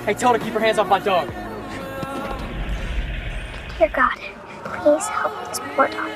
Hey, tell her to keep her hands off my dog. Dear God, please help this poor dog.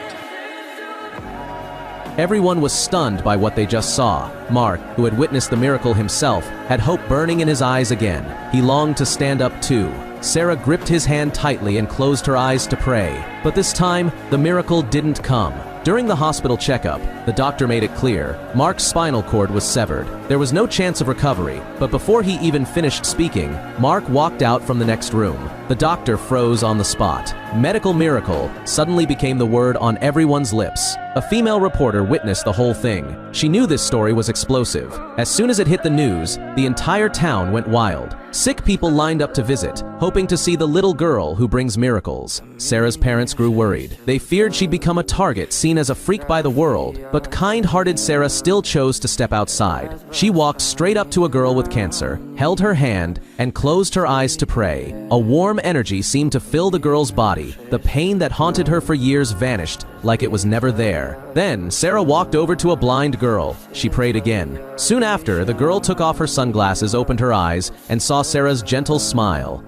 Everyone was stunned by what they just saw. Mark, who had witnessed the miracle himself, had hope burning in his eyes again. He longed to stand up too. Sarah gripped his hand tightly and closed her eyes to pray. But this time, the miracle didn't come. During the hospital checkup, the doctor made it clear Mark's spinal cord was severed. There was no chance of recovery, but before he even finished speaking, Mark walked out from the next room. The doctor froze on the spot. Medical miracle suddenly became the word on everyone's lips. A female reporter witnessed the whole thing. She knew this story was explosive. As soon as it hit the news, the entire town went wild. Sick people lined up to visit, hoping to see the little girl who brings miracles. Sarah's parents grew worried. They feared she'd become a target, seen as a freak by the world, but kind-hearted Sarah still chose to step outside. She walked straight up to a girl with cancer, held her hand, and closed her eyes to pray. A warm energy seemed to fill the girl's body. The pain that haunted her for years vanished, like it was never there. Then, Sarah walked over to a blind girl. She prayed again. Soon after, the girl took off her sunglasses, opened her eyes, and saw Sarah's gentle smile.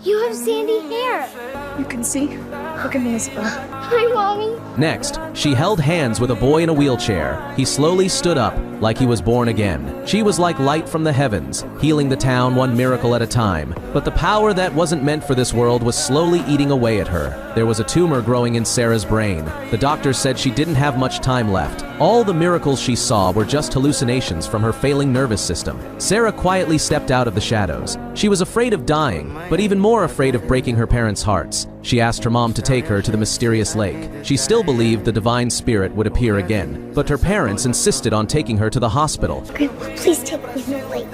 You have sandy hair. You can see. Look at me, Isabel. Hi, Mommy. Next, she held hands with a boy in a wheelchair. He slowly stood up, like he was born again. She was like light from the heavens, healing the town one miracle at a time. But the power that wasn't meant for this world was slowly eating away at her. There was a tumor growing in Sarah's brain. The doctor said she didn't have much time left. All the miracles she saw were just hallucinations from her failing nervous system. Sarah quietly stepped out of the shadows. She was afraid of dying, but even more afraid of breaking her parents' hearts. She asked her mom to take her to the mysterious lake. She still believed the divine spirit would appear again, but her parents insisted on taking her to the hospital. Grandpa, please take me to the lake.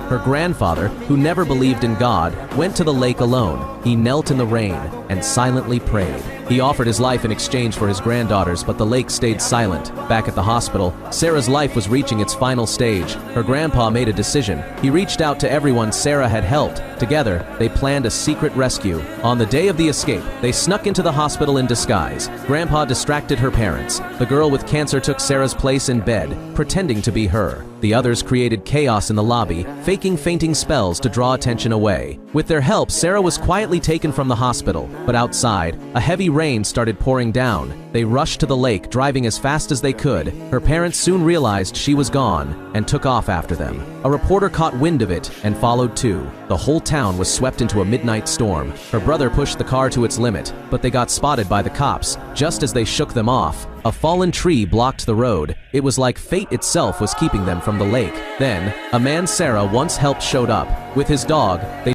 Her grandfather, who never believed in God, went to the lake alone. He knelt in the rain and silently prayed. He offered his life in exchange for his granddaughters, but the lake stayed silent. Back at the hospital, Sarah's life was reaching its final stage. Her grandpa made a decision. He reached out to everyone Sarah had helped. Together, they planned a secret rescue. On the day of the escape, they snuck into the hospital in disguise. Grandpa distracted her parents. The girl with cancer took Sarah's place in bed, pretending to be her. The others created chaos in the lobby, faking fainting spells to draw attention away. With their help, Sarah was quietly taken from the hospital, but outside, a heavy rain started pouring down. They rushed to the lake, driving as fast as they could. Her parents soon realized she was gone and took off after them. A reporter caught wind of it and followed too. The whole town was swept into a midnight storm. Her brother pushed the car to its limit, but they got spotted by the cops. Just as they shook them off, a fallen tree blocked the road. It was like fate itself was keeping them from the lake. Then, a man Sarah once helped showed up. With his dog, they